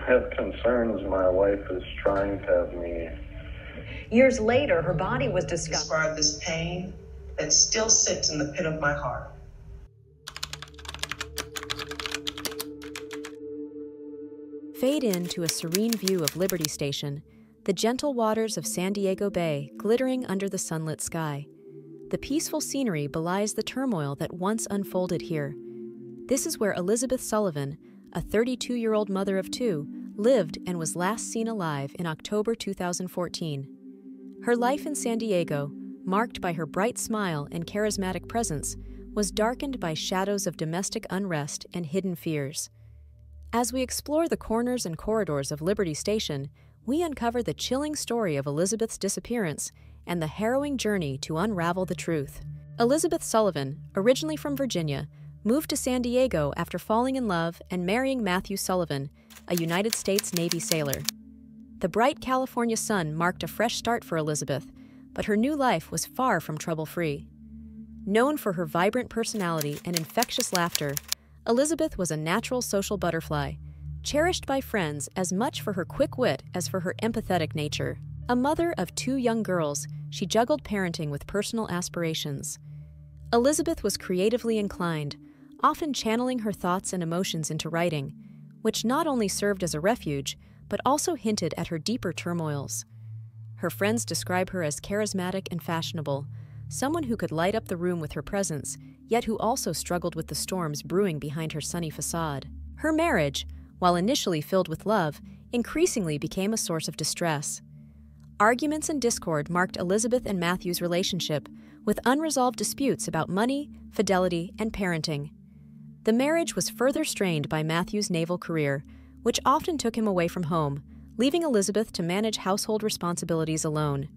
have concerns. My wife is trying to have me. Years later, her body was discovered. Describe this pain that still sits in the pit of my heart. Fade in to a serene view of Liberty Station, the gentle waters of San Diego Bay glittering under the sunlit sky. The peaceful scenery belies the turmoil that once unfolded here. This is where Elizabeth Sullivan, a 32-year-old mother of two, lived and was last seen alive in October 2014. Her life in San Diego, marked by her bright smile and charismatic presence, was darkened by shadows of domestic unrest and hidden fears. As we explore the corners and corridors of Liberty Station, we uncover the chilling story of Elizabeth's disappearance and the harrowing journey to unravel the truth. Elizabeth Sullivan, originally from Virginia, moved to San Diego after falling in love and marrying Matthew Sullivan, a United States Navy sailor. The bright California sun marked a fresh start for Elizabeth, but her new life was far from trouble-free. Known for her vibrant personality and infectious laughter, Elizabeth was a natural social butterfly, cherished by friends as much for her quick wit as for her empathetic nature. A mother of two young girls, she juggled parenting with personal aspirations. Elizabeth was creatively inclined, often channeling her thoughts and emotions into writing, which not only served as a refuge, but also hinted at her deeper turmoils. Her friends describe her as charismatic and fashionable, someone who could light up the room with her presence, yet who also struggled with the storms brewing behind her sunny facade. Her marriage, while initially filled with love, increasingly became a source of distress. Arguments and discord marked Elizabeth and Matthew's relationship, with unresolved disputes about money, fidelity, and parenting. The marriage was further strained by Matthew's naval career, which often took him away from home, leaving Elizabeth to manage household responsibilities alone.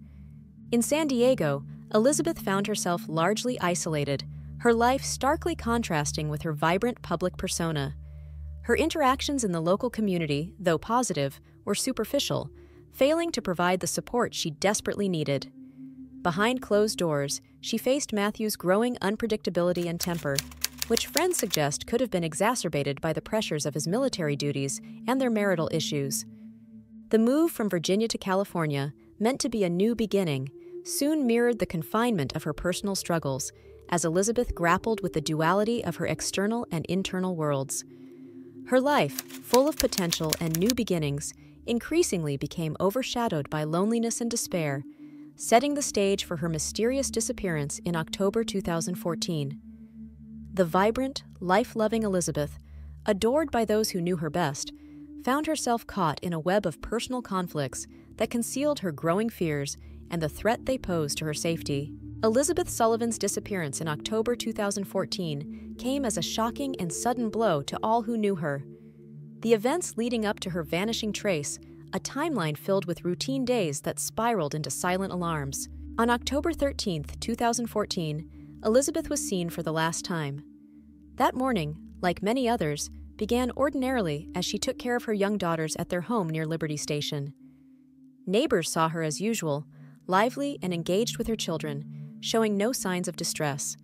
In San Diego, Elizabeth found herself largely isolated, her life starkly contrasting with her vibrant public persona. Her interactions in the local community, though positive, were superficial, failing to provide the support she desperately needed. Behind closed doors, she faced Matthew's growing unpredictability and temper, which friends suggest could have been exacerbated by the pressures of his military duties and their marital issues. The move from Virginia to California, meant to be a new beginning, soon mirrored the confinement of her personal struggles, as Elizabeth grappled with the duality of her external and internal worlds. Her life, full of potential and new beginnings, increasingly became overshadowed by loneliness and despair, setting the stage for her mysterious disappearance in October 2014. The vibrant, life-loving Elizabeth, adored by those who knew her best, found herself caught in a web of personal conflicts that concealed her growing fears and the threat they posed to her safety. Elizabeth Sullivan's disappearance in October 2014 came as a shocking and sudden blow to all who knew her. The events leading up to her vanishing trace, a timeline filled with routine days that spiraled into silent alarms. On October 13, 2014, Elizabeth was seen for the last time. That morning, like many others, began ordinarily as she took care of her young daughters at their home near Liberty Station. Neighbors saw her as usual, lively and engaged with her children, showing no signs of distress.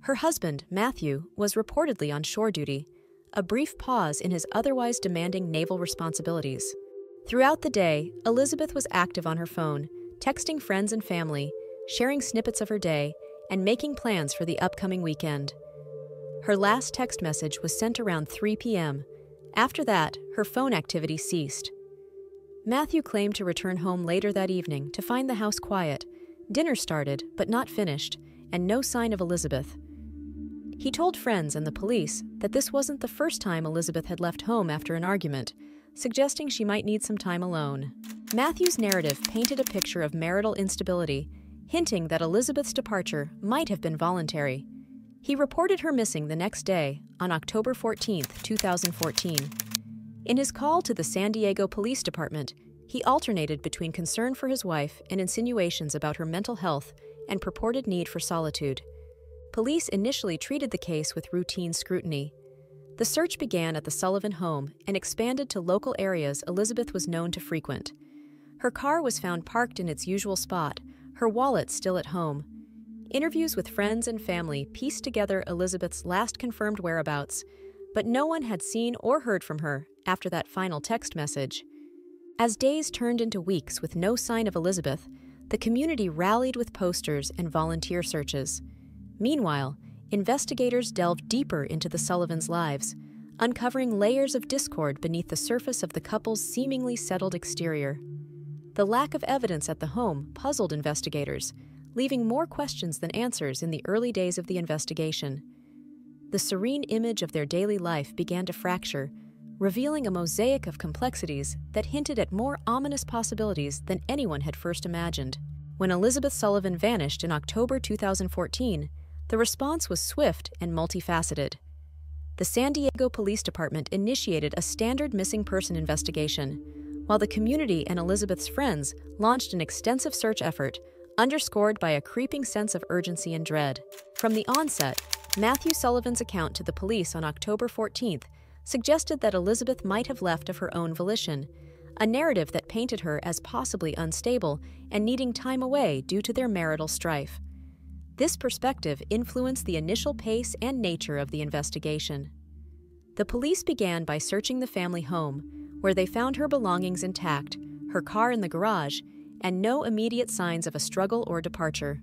Her husband, Matthew, was reportedly on shore duty, a brief pause in his otherwise demanding naval responsibilities. Throughout the day, Elizabeth was active on her phone, texting friends and family, sharing snippets of her day, and making plans for the upcoming weekend. Her last text message was sent around 3 p.m. After that, her phone activity ceased. Matthew claimed to return home later that evening to find the house quiet. Dinner started, but not finished, and no sign of Elizabeth. He told friends and the police that this wasn't the first time Elizabeth had left home after an argument, suggesting she might need some time alone. Matthew's narrative painted a picture of marital instability, hinting that Elizabeth's departure might have been voluntary. He reported her missing the next day, on October 14, 2014. In his call to the San Diego Police Department, he alternated between concern for his wife and insinuations about her mental health and purported need for solitude. Police initially treated the case with routine scrutiny. The search began at the Sullivan home and expanded to local areas Elizabeth was known to frequent. Her car was found parked in its usual spot, her wallet still at home. Interviews with friends and family pieced together Elizabeth's last confirmed whereabouts, but no one had seen or heard from her after that final text message. As days turned into weeks with no sign of Elizabeth, the community rallied with posters and volunteer searches. Meanwhile, investigators delved deeper into the Sullivans' lives, uncovering layers of discord beneath the surface of the couple's seemingly settled exterior. The lack of evidence at the home puzzled investigators, leaving more questions than answers in the early days of the investigation. The serene image of their daily life began to fracture, revealing a mosaic of complexities that hinted at more ominous possibilities than anyone had first imagined. When Elizabeth Sullivan vanished in October 2014, the response was swift and multifaceted. The San Diego Police Department initiated a standard missing person investigation, while the community and Elizabeth's friends launched an extensive search effort, underscored by a creeping sense of urgency and dread. From the onset, Matthew Sullivan's account to the police on October 14th suggested that Elizabeth might have left of her own volition, a narrative that painted her as possibly unstable and needing time away due to their marital strife. This perspective influenced the initial pace and nature of the investigation. The police began by searching the family home, where they found her belongings intact, her car in the garage, and no immediate signs of a struggle or departure.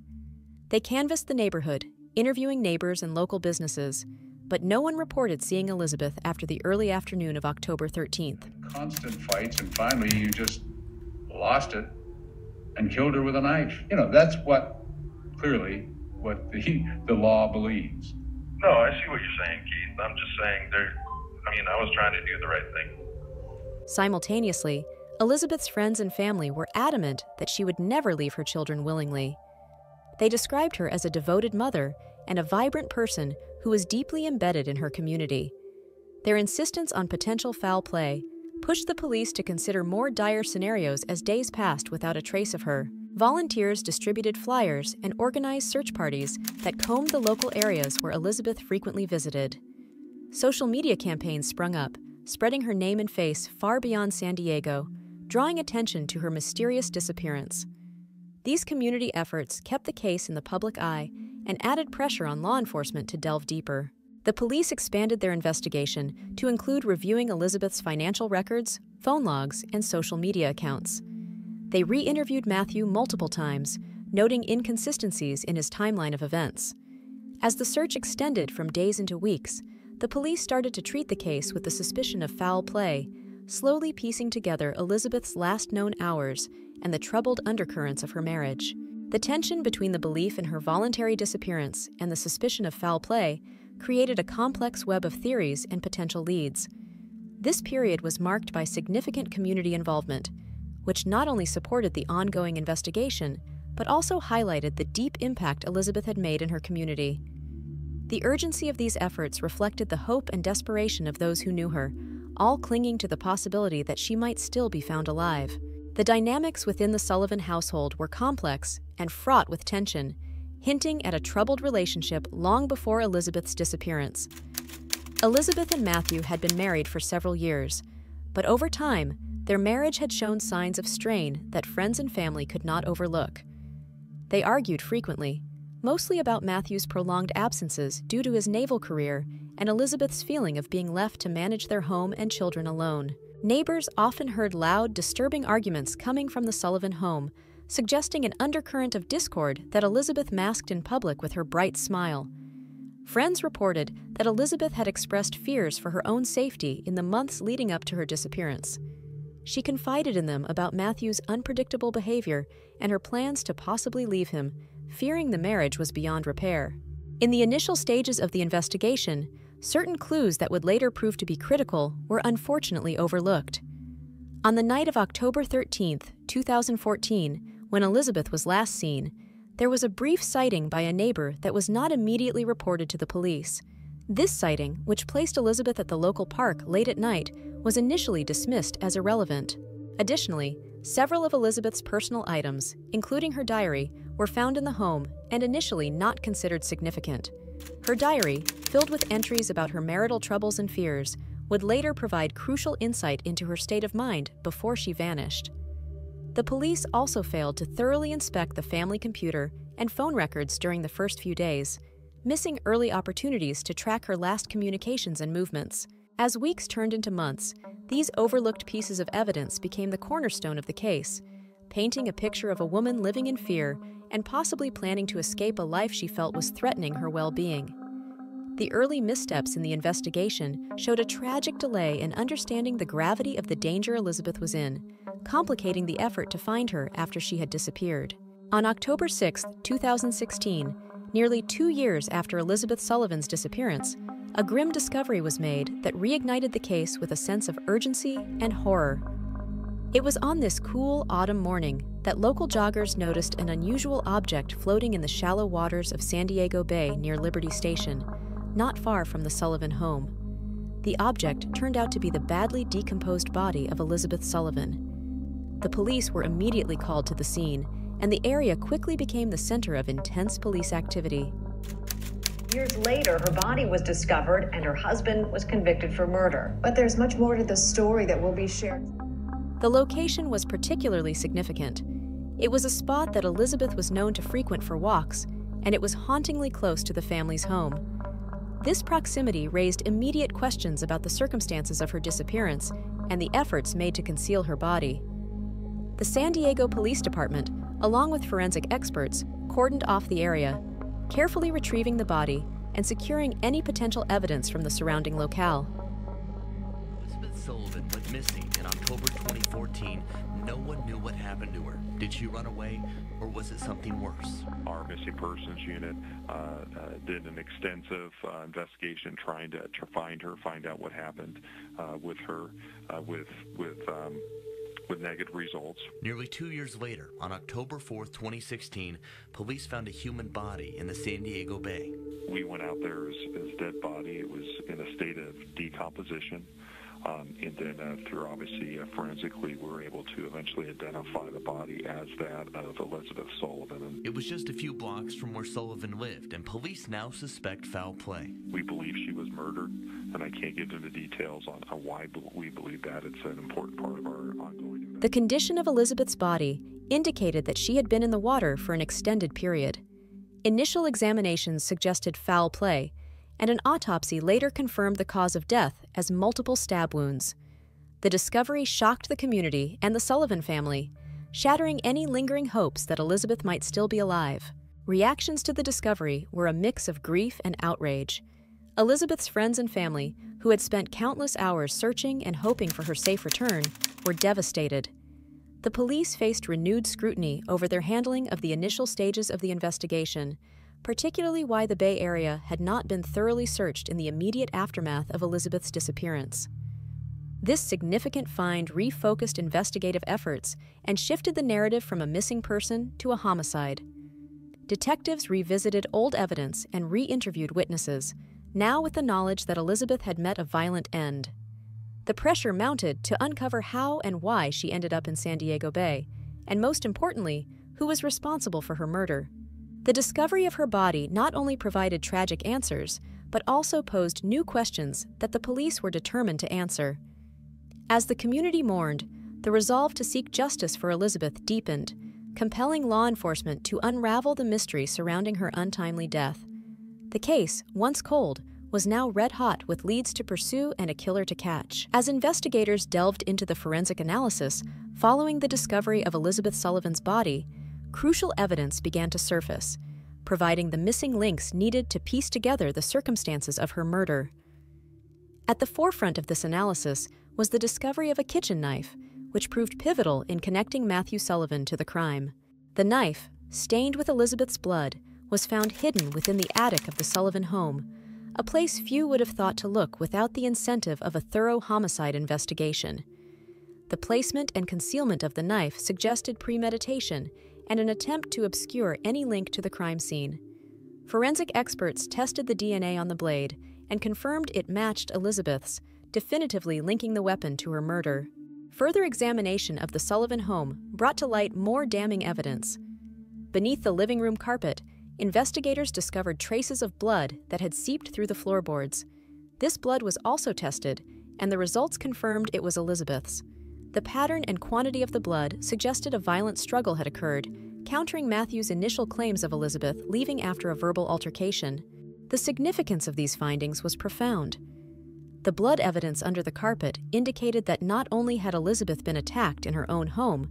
They canvassed the neighborhood, interviewing neighbors and local businesses, but no one reported seeing Elizabeth after the early afternoon of October 13th. Constant fights, and finally you just lost it and killed her with a knife. That's clearly what the law believes. No, I see what you're saying, Keith. I'm just saying I was trying to do the right thing. Simultaneously, Elizabeth's friends and family were adamant that she would never leave her children willingly. They described her as a devoted mother and a vibrant person who was deeply embedded in her community. Their insistence on potential foul play pushed the police to consider more dire scenarios as days passed without a trace of her. Volunteers distributed flyers and organized search parties that combed the local areas where Elizabeth frequently visited. Social media campaigns sprung up, spreading her name and face far beyond San Diego, drawing attention to her mysterious disappearance. These community efforts kept the case in the public eye and added pressure on law enforcement to delve deeper. The police expanded their investigation to include reviewing Elizabeth's financial records, phone logs, and social media accounts. They re-interviewed Matthew multiple times, noting inconsistencies in his timeline of events. As the search extended from days into weeks, the police started to treat the case with the suspicion of foul play, slowly piecing together Elizabeth's last known hours and the troubled undercurrents of her marriage. The tension between the belief in her voluntary disappearance and the suspicion of foul play created a complex web of theories and potential leads. This period was marked by significant community involvement, which not only supported the ongoing investigation, but also highlighted the deep impact Elizabeth had made in her community. The urgency of these efforts reflected the hope and desperation of those who knew her, all clinging to the possibility that she might still be found alive. The dynamics within the Sullivan household were complex and fraught with tension, hinting at a troubled relationship long before Elizabeth's disappearance. Elizabeth and Matthew had been married for several years, but over time, their marriage had shown signs of strain that friends and family could not overlook. They argued frequently, mostly about Matthew's prolonged absences due to his naval career and Elizabeth's feeling of being left to manage their home and children alone. Neighbors often heard loud, disturbing arguments coming from the Sullivan home, suggesting an undercurrent of discord that Elizabeth masked in public with her bright smile. Friends reported that Elizabeth had expressed fears for her own safety in the months leading up to her disappearance. She confided in them about Matthew's unpredictable behavior and her plans to possibly leave him, fearing the marriage was beyond repair. In the initial stages of the investigation, certain clues that would later prove to be critical were unfortunately overlooked. On the night of October 13, 2014, when Elizabeth was last seen, there was a brief sighting by a neighbor that was not immediately reported to the police. This sighting, which placed Elizabeth at the local park late at night, was initially dismissed as irrelevant. Additionally, several of Elizabeth's personal items, including her diary, were found in the home and initially not considered significant. Her diary, filled with entries about her marital troubles and fears, would later provide crucial insight into her state of mind before she vanished. The police also failed to thoroughly inspect the family computer and phone records during the first few days, missing early opportunities to track her last communications and movements. As weeks turned into months, these overlooked pieces of evidence became the cornerstone of the case, painting a picture of a woman living in fear and possibly planning to escape a life she felt was threatening her well-being. The early missteps in the investigation showed a tragic delay in understanding the gravity of the danger Elizabeth was in, complicating the effort to find her after she had disappeared. On October 6, 2016, nearly 2 years after Elizabeth Sullivan's disappearance, a grim discovery was made that reignited the case with a sense of urgency and horror. It was on this cool autumn morning that local joggers noticed an unusual object floating in the shallow waters of San Diego Bay near Liberty Station, not far from the Sullivan home. The object turned out to be the badly decomposed body of Elizabeth Sullivan. The police were immediately called to the scene, and the area quickly became the center of intense police activity. Years later, her body was discovered and her husband was convicted for murder. But there's much more to the story that will be shared. The location was particularly significant. It was a spot that Elizabeth was known to frequent for walks, and it was hauntingly close to the family's home. This proximity raised immediate questions about the circumstances of her disappearance and the efforts made to conceal her body. The San Diego Police Department, along with forensic experts, cordoned off the area, carefully retrieving the body and securing any potential evidence from the surrounding locale. Elizabeth Sullivan went missing in October 2014. No one knew what happened to her. Did she run away, or was it something worse? Our missing persons unit did an extensive investigation trying to find her, find out what happened with her, with negative results. Nearly 2 years later, on October 4th, 2016, police found a human body in the San Diego Bay. We went out there as a dead body. It was in a state of decomposition. And then through obviously forensically, we were able to eventually identify the body as that of Elizabeth Sullivan. It was just a few blocks from where Sullivan lived, and police now suspect foul play. We believe she was murdered, and I can't get into details on why we believe that. It's an important part of our ongoing investigation. The condition of Elizabeth's body indicated that she had been in the water for an extended period. Initial examinations suggested foul play, and an autopsy later confirmed the cause of death as multiple stab wounds. The discovery shocked the community and the Sullivan family, shattering any lingering hopes that Elizabeth might still be alive. Reactions to the discovery were a mix of grief and outrage. Elizabeth's friends and family, who had spent countless hours searching and hoping for her safe return, were devastated. The police faced renewed scrutiny over their handling of the initial stages of the investigation, particularly why the Bay Area had not been thoroughly searched in the immediate aftermath of Elizabeth's disappearance. This significant find refocused investigative efforts and shifted the narrative from a missing person to a homicide. Detectives revisited old evidence and re-interviewed witnesses, now with the knowledge that Elizabeth had met a violent end. The pressure mounted to uncover how and why she ended up in San Diego Bay, and most importantly, who was responsible for her murder. The discovery of her body not only provided tragic answers, but also posed new questions that the police were determined to answer. As the community mourned, the resolve to seek justice for Elizabeth deepened, compelling law enforcement to unravel the mystery surrounding her untimely death. The case, once cold, was now red-hot with leads to pursue and a killer to catch. As investigators delved into the forensic analysis following the discovery of Elizabeth Sullivan's body, crucial evidence began to surface, providing the missing links needed to piece together the circumstances of her murder. At the forefront of this analysis was the discovery of a kitchen knife, which proved pivotal in connecting Matthew Sullivan to the crime. The knife, stained with Elizabeth's blood, was found hidden within the attic of the Sullivan home, a place few would have thought to look without the incentive of a thorough homicide investigation. The placement and concealment of the knife suggested premeditation and an attempt to obscure any link to the crime scene. Forensic experts tested the DNA on the blade and confirmed it matched Elizabeth's, definitively linking the weapon to her murder. Further examination of the Sullivan home brought to light more damning evidence. Beneath the living room carpet, investigators discovered traces of blood that had seeped through the floorboards. This blood was also tested, and the results confirmed it was Elizabeth's. The pattern and quantity of the blood suggested a violent struggle had occurred, countering Matthew's initial claims of Elizabeth leaving after a verbal altercation. The significance of these findings was profound. The blood evidence under the carpet indicated that not only had Elizabeth been attacked in her own home,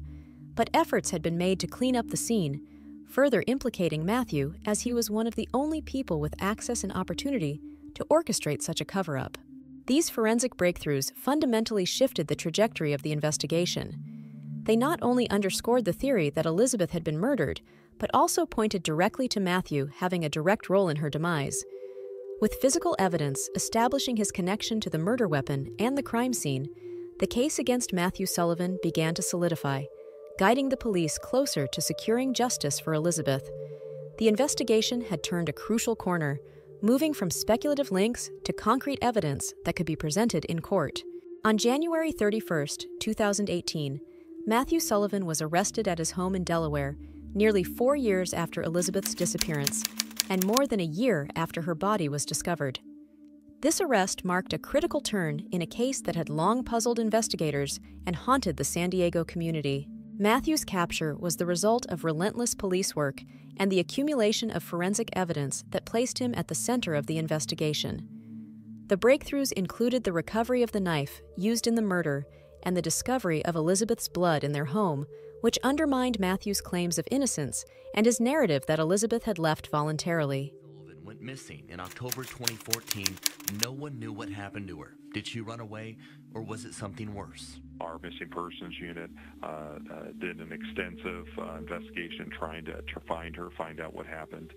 but efforts had been made to clean up the scene, further implicating Matthew as he was one of the only people with access and opportunity to orchestrate such a cover-up. These forensic breakthroughs fundamentally shifted the trajectory of the investigation. They not only underscored the theory that Elizabeth had been murdered, but also pointed directly to Matthew having a direct role in her demise. With physical evidence establishing his connection to the murder weapon and the crime scene, the case against Matthew Sullivan began to solidify, guiding the police closer to securing justice for Elizabeth. The investigation had turned a crucial corner, moving from speculative links to concrete evidence that could be presented in court. On January 31, 2018, Matthew Sullivan was arrested at his home in Delaware, nearly 4 years after Elizabeth's disappearance, and more than a year after her body was discovered. This arrest marked a critical turn in a case that had long puzzled investigators and haunted the San Diego community. Matthew's capture was the result of relentless police work and the accumulation of forensic evidence that placed him at the center of the investigation. The breakthroughs included the recovery of the knife used in the murder and the discovery of Elizabeth's blood in their home, which undermined Matthew's claims of innocence and his narrative that Elizabeth had left voluntarily. Sullivan went missing in October 2014. No one knew what happened to her. Did she run away, or was it something worse? Our missing persons unit did an extensive investigation trying to find her, find out what happened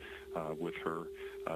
with her,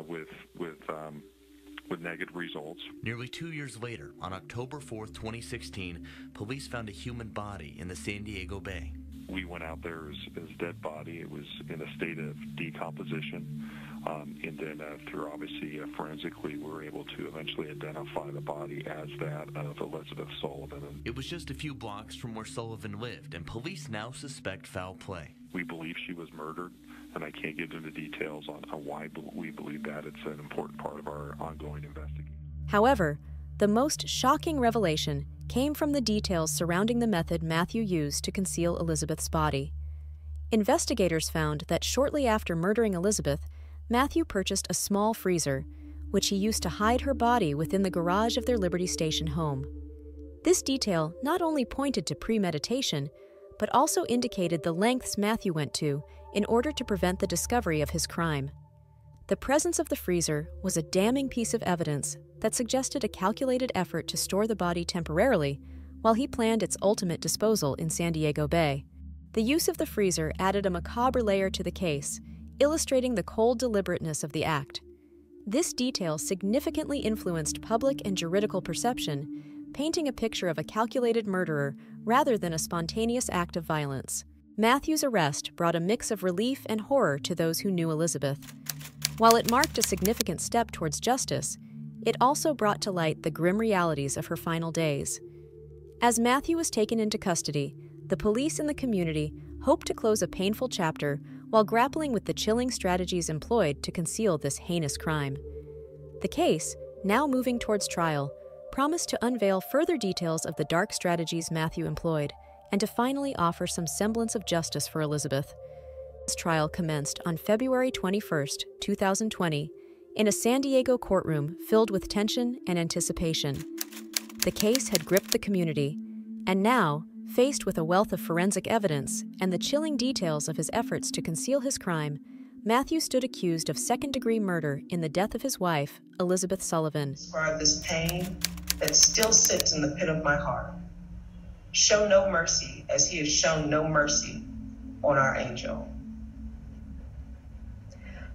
with negative results. Nearly 2 years later, on October 4th, 2016, police found a human body in the San Diego Bay. We went out there as dead body. It was in a state of decomposition. And then through obviously forensically, we were able to eventually identify the body as that of Elizabeth Sullivan. It was just a few blocks from where Sullivan lived, and police now suspect foul play. We believe she was murdered, and I can't get into details on why we believe that. It's an important part of our ongoing investigation. However, the most shocking revelation came from the details surrounding the method Matthew used to conceal Elizabeth's body. Investigators found that shortly after murdering Elizabeth, Matthew purchased a small freezer, which he used to hide her body within the garage of their Liberty Station home. This detail not only pointed to premeditation, but also indicated the lengths Matthew went to in order to prevent the discovery of his crime. The presence of the freezer was a damning piece of evidence that suggested a calculated effort to store the body temporarily while he planned its ultimate disposal in San Diego Bay. The use of the freezer added a macabre layer to the case, illustrating the cold deliberateness of the act. This detail significantly influenced public and juridical perception, painting a picture of a calculated murderer rather than a spontaneous act of violence. Matthew's arrest brought a mix of relief and horror to those who knew Elizabeth. While it marked a significant step towards justice, it also brought to light the grim realities of her final days. As Matthew was taken into custody, the police and the community hoped to close a painful chapter while grappling with the chilling strategies employed to conceal this heinous crime. The case, now moving towards trial, promised to unveil further details of the dark strategies Matthew employed and to finally offer some semblance of justice for Elizabeth. This trial commenced on February 21, 2020, in a San Diego courtroom filled with tension and anticipation. The case had gripped the community, and now, faced with a wealth of forensic evidence and the chilling details of his efforts to conceal his crime, Matthew stood accused of second-degree murder in the death of his wife, Elizabeth Sullivan. For this pain that still sits in the pit of my heart. Show no mercy as he has shown no mercy on our angel.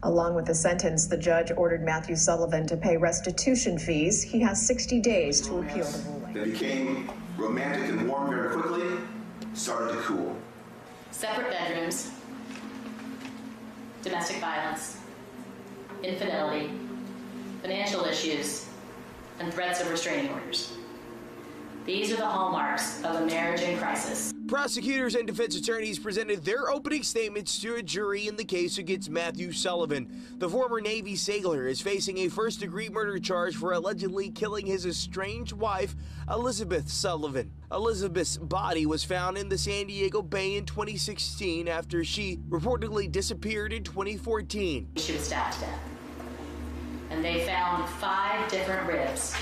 Along with the sentence, the judge ordered Matthew Sullivan to pay restitution fees. He has 60 days to appeal the ruling. That became romantic and warm very quickly, started to cool. Separate bedrooms, domestic violence, infidelity, financial issues, and threats of restraining orders. These are the hallmarks of a marriage in crisis. Prosecutors and defense attorneys presented their opening statements to a jury in the case against Matthew Sullivan. The former Navy sailor is facing a first-degree murder charge for allegedly killing his estranged wife, Elizabeth Sullivan. Elizabeth's body was found in the San Diego Bay in 2016 after she reportedly disappeared in 2014. She was stabbed to death. And they found 5 different ribs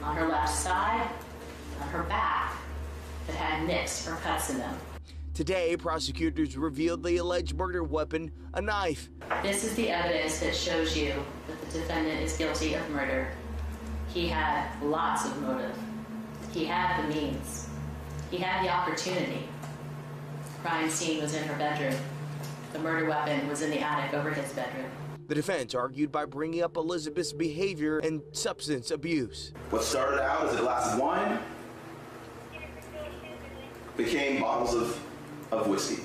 on her left side, on her back, that had nicks or cuts in them. Today, prosecutors revealed the alleged murder weapon, a knife. This is the evidence that shows you that the defendant is guilty of murder. He had lots of motive. He had the means. He had the opportunity. The crime scene was in her bedroom. The murder weapon was in the attic over his bedroom. The defense argued by bringing up Elizabeth's behavior and substance abuse. What started out as a glass of wine became bottles of whiskey.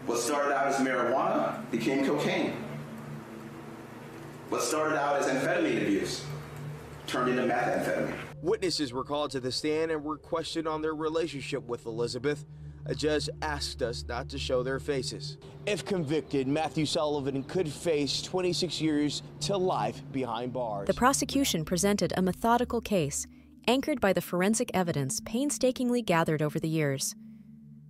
What started out as marijuana became cocaine. What started out as amphetamine abuse turned into methamphetamine. Witnesses were called to the stand and were questioned on their relationship with Elizabeth. A judge asked us not to show their faces. If convicted, Matthew Sullivan could face 26 years to life behind bars. The prosecution presented a methodical case, anchored by the forensic evidence painstakingly gathered over the years.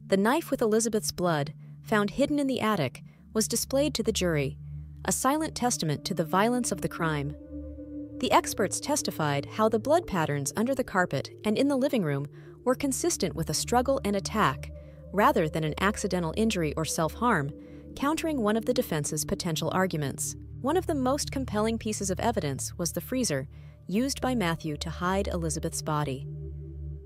The knife with Elizabeth's blood, found hidden in the attic, was displayed to the jury, a silent testament to the violence of the crime. The experts testified how the blood patterns under the carpet and in the living room were consistent with a struggle and attack, rather than an accidental injury or self-harm, countering one of the defense's potential arguments. One of the most compelling pieces of evidence was the freezer used by Matthew to hide Elizabeth's body.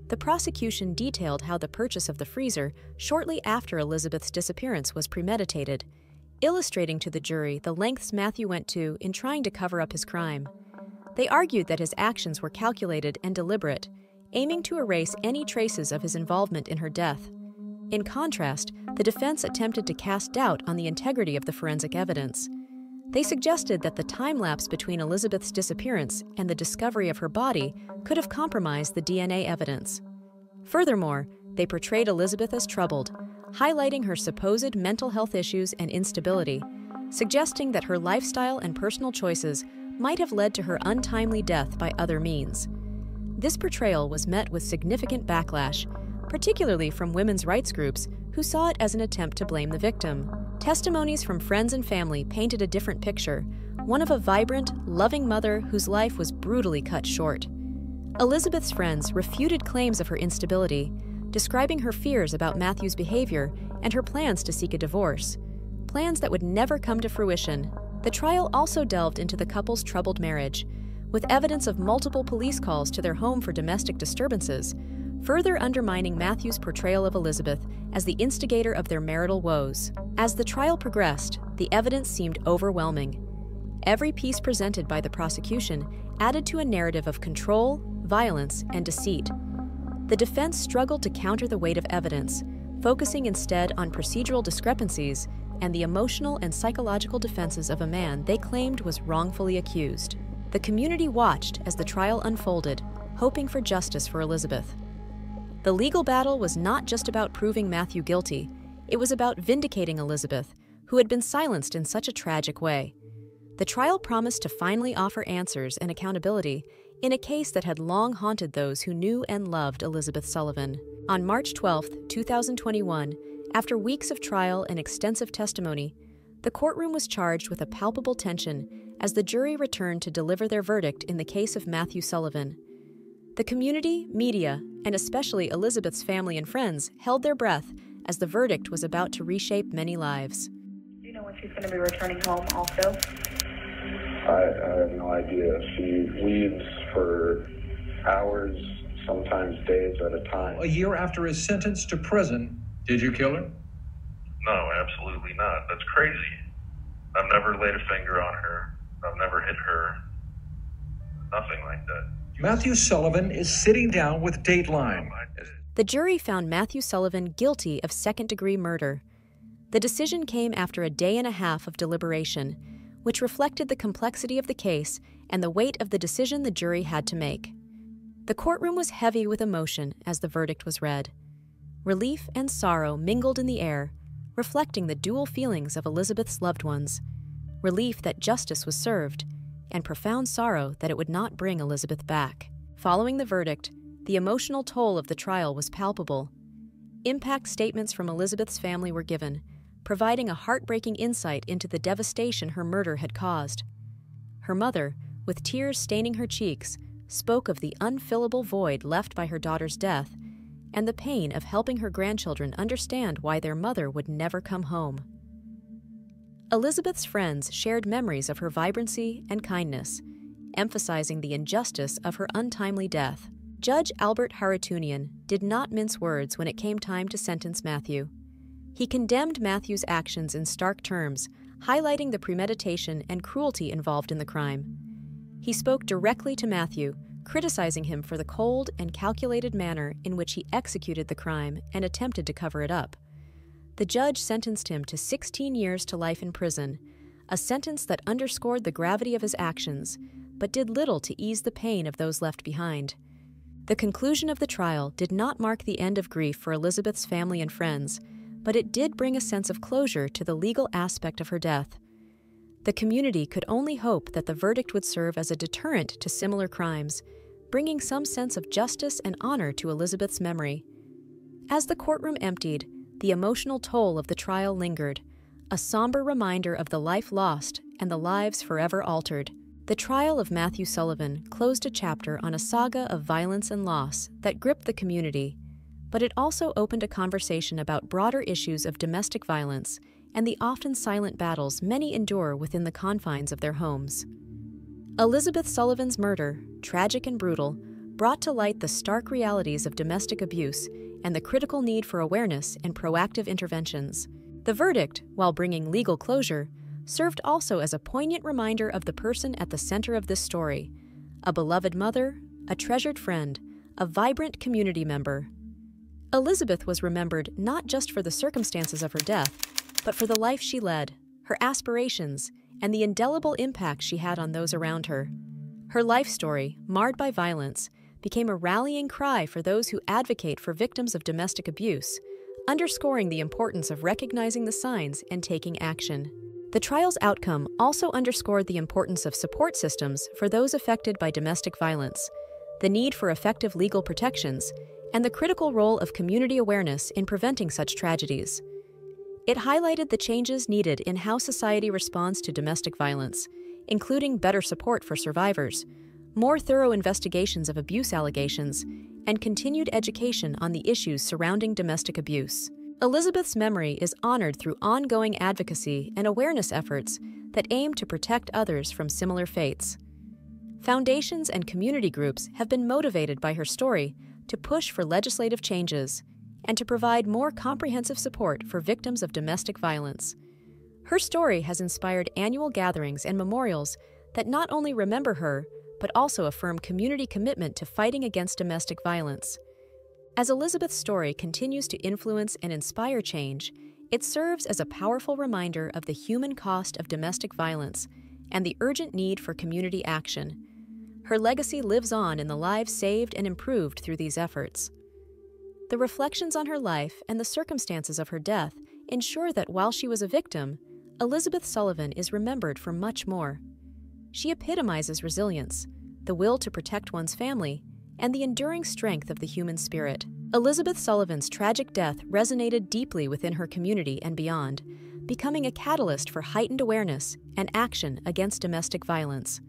The prosecution detailed how the purchase of the freezer shortly after Elizabeth's disappearance was premeditated, illustrating to the jury the lengths Matthew went to in trying to cover up his crime. They argued that his actions were calculated and deliberate, aiming to erase any traces of his involvement in her death. In contrast, the defense attempted to cast doubt on the integrity of the forensic evidence. They suggested that the time lapse between Elizabeth's disappearance and the discovery of her body could have compromised the DNA evidence. Furthermore, they portrayed Elizabeth as troubled, highlighting her supposed mental health issues and instability, suggesting that her lifestyle and personal choices might have led to her untimely death by other means. This portrayal was met with significant backlash, particularly from women's rights groups who saw it as an attempt to blame the victim. Testimonies from friends and family painted a different picture, one of a vibrant, loving mother whose life was brutally cut short. Elizabeth's friends refuted claims of her instability, describing her fears about Matthew's behavior and her plans to seek a divorce, plans that would never come to fruition. The trial also delved into the couple's troubled marriage, with evidence of multiple police calls to their home for domestic disturbances, further undermining Matthew's portrayal of Elizabeth as the instigator of their marital woes. As the trial progressed, the evidence seemed overwhelming. Every piece presented by the prosecution added to a narrative of control, violence, and deceit. The defense struggled to counter the weight of evidence, focusing instead on procedural discrepancies and the emotional and psychological defenses of a man they claimed was wrongfully accused. The community watched as the trial unfolded, hoping for justice for Elizabeth. The legal battle was not just about proving Matthew guilty, it was about vindicating Elizabeth, who had been silenced in such a tragic way. The trial promised to finally offer answers and accountability in a case that had long haunted those who knew and loved Elizabeth Sullivan. On March 12, 2021, after weeks of trial and extensive testimony, the courtroom was charged with a palpable tension as the jury returned to deliver their verdict in the case of Matthew Sullivan. The community, media, and especially Elizabeth's family and friends held their breath as the verdict was about to reshape many lives. Do you know when she's going to be returning home also? I have no idea. She leaves for hours, sometimes days at a time. A year after his sentence to prison, did you kill her? No, absolutely not. That's crazy. I've never laid a finger on her. I've never hit her. Nothing like that. Matthew Sullivan is sitting down with Dateline. The jury found Matthew Sullivan guilty of second-degree murder. The decision came after a day and a half of deliberation, which reflected the complexity of the case and the weight of the decision the jury had to make. The courtroom was heavy with emotion as the verdict was read. Relief and sorrow mingled in the air, reflecting the dual feelings of Elizabeth's loved ones: relief that justice was served, and profound sorrow that it would not bring Elizabeth back. Following the verdict, the emotional toll of the trial was palpable. Impact statements from Elizabeth's family were given, providing a heartbreaking insight into the devastation her murder had caused. Her mother, with tears staining her cheeks, spoke of the unfillable void left by her daughter's death and the pain of helping her grandchildren understand why their mother would never come home. Elizabeth's friends shared memories of her vibrancy and kindness, emphasizing the injustice of her untimely death. Judge Albert Haratunian did not mince words when it came time to sentence Matthew. He condemned Matthew's actions in stark terms, highlighting the premeditation and cruelty involved in the crime. He spoke directly to Matthew, criticizing him for the cold and calculated manner in which he executed the crime and attempted to cover it up. The judge sentenced him to 16 years to life in prison, a sentence that underscored the gravity of his actions, but did little to ease the pain of those left behind. The conclusion of the trial did not mark the end of grief for Elizabeth's family and friends, but it did bring a sense of closure to the legal aspect of her death. The community could only hope that the verdict would serve as a deterrent to similar crimes, bringing some sense of justice and honor to Elizabeth's memory. As the courtroom emptied, the emotional toll of the trial lingered, a somber reminder of the life lost and the lives forever altered. The trial of Matthew Sullivan closed a chapter on a saga of violence and loss that gripped the community, but it also opened a conversation about broader issues of domestic violence and the often silent battles many endure within the confines of their homes. Elizabeth Sullivan's murder, tragic and brutal, brought to light the stark realities of domestic abuse and the critical need for awareness and proactive interventions. The verdict, while bringing legal closure, served also as a poignant reminder of the person at the center of this story, a beloved mother, a treasured friend, a vibrant community member. Elizabeth was remembered not just for the circumstances of her death, but for the life she led, her aspirations, and the indelible impact she had on those around her. Her life story, marred by violence, became a rallying cry for those who advocate for victims of domestic abuse, underscoring the importance of recognizing the signs and taking action. The trial's outcome also underscored the importance of support systems for those affected by domestic violence, the need for effective legal protections, and the critical role of community awareness in preventing such tragedies. It highlighted the changes needed in how society responds to domestic violence, including better support for survivors, more thorough investigations of abuse allegations, and continued education on the issues surrounding domestic abuse. Elizabeth's memory is honored through ongoing advocacy and awareness efforts that aim to protect others from similar fates. Foundations and community groups have been motivated by her story to push for legislative changes and to provide more comprehensive support for victims of domestic violence. Her story has inspired annual gatherings and memorials that not only remember her, but also affirm community commitment to fighting against domestic violence. As Elizabeth's story continues to influence and inspire change, it serves as a powerful reminder of the human cost of domestic violence and the urgent need for community action. Her legacy lives on in the lives saved and improved through these efforts. The reflections on her life and the circumstances of her death ensure that while she was a victim, Elizabeth Sullivan is remembered for much more. She epitomizes resilience, the will to protect one's family, and the enduring strength of the human spirit. Elizabeth Sullivan's tragic death resonated deeply within her community and beyond, becoming a catalyst for heightened awareness and action against domestic violence.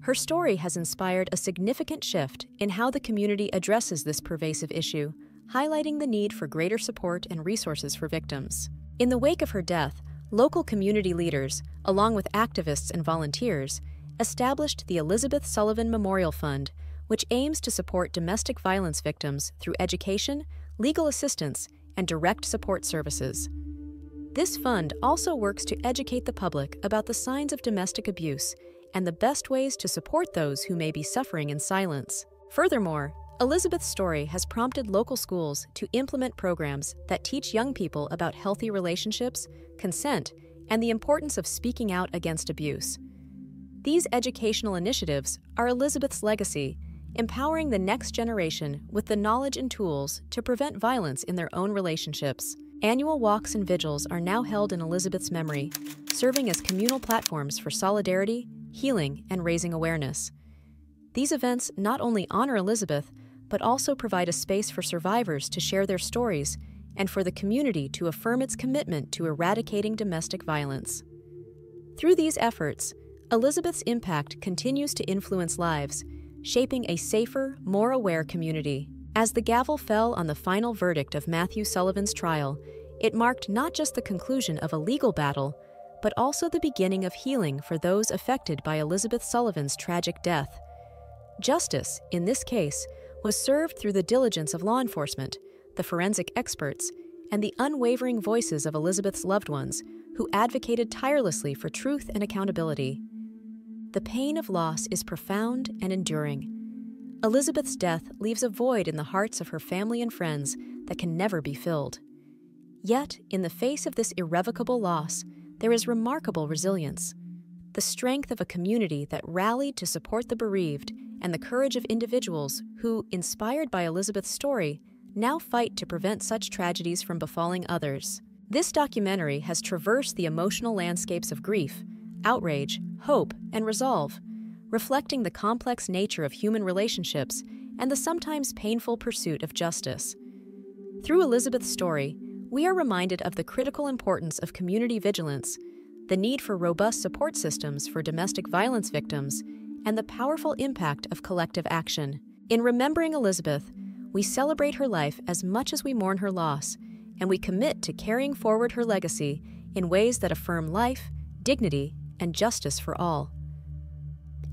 Her story has inspired a significant shift in how the community addresses this pervasive issue, highlighting the need for greater support and resources for victims. In the wake of her death, local community leaders, along with activists and volunteers, established the Elizabeth Sullivan Memorial Fund, which aims to support domestic violence victims through education, legal assistance, and direct support services. This fund also works to educate the public about the signs of domestic abuse and the best ways to support those who may be suffering in silence. Furthermore, Elizabeth's story has prompted local schools to implement programs that teach young people about healthy relationships, consent, and the importance of speaking out against abuse. These educational initiatives are Elizabeth's legacy, empowering the next generation with the knowledge and tools to prevent violence in their own relationships. Annual walks and vigils are now held in Elizabeth's memory, serving as communal platforms for solidarity, healing, and raising awareness. These events not only honor Elizabeth, but also provide a space for survivors to share their stories and for the community to affirm its commitment to eradicating domestic violence. Through these efforts, Elizabeth's impact continues to influence lives, shaping a safer, more aware community. As the gavel fell on the final verdict of Matthew Sullivan's trial, it marked not just the conclusion of a legal battle, but also the beginning of healing for those affected by Elizabeth Sullivan's tragic death. Justice, in this case, was served through the diligence of law enforcement, the forensic experts, and the unwavering voices of Elizabeth's loved ones, who advocated tirelessly for truth and accountability. The pain of loss is profound and enduring. Elizabeth's death leaves a void in the hearts of her family and friends that can never be filled. Yet, in the face of this irrevocable loss, there is remarkable resilience. The strength of a community that rallied to support the bereaved and the courage of individuals who, inspired by Elizabeth's story, now fight to prevent such tragedies from befalling others. This documentary has traversed the emotional landscapes of grief, outrage, hope, and resolve, reflecting the complex nature of human relationships and the sometimes painful pursuit of justice. Through Elizabeth's story, we are reminded of the critical importance of community vigilance, the need for robust support systems for domestic violence victims, and the powerful impact of collective action. In remembering Elizabeth, we celebrate her life as much as we mourn her loss, and we commit to carrying forward her legacy in ways that affirm life, dignity, and justice for all.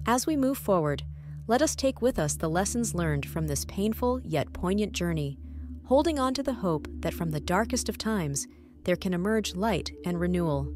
As we move forward, let us take with us the lessons learned from this painful yet poignant journey, holding on to the hope that from the darkest of times, there can emerge light and renewal.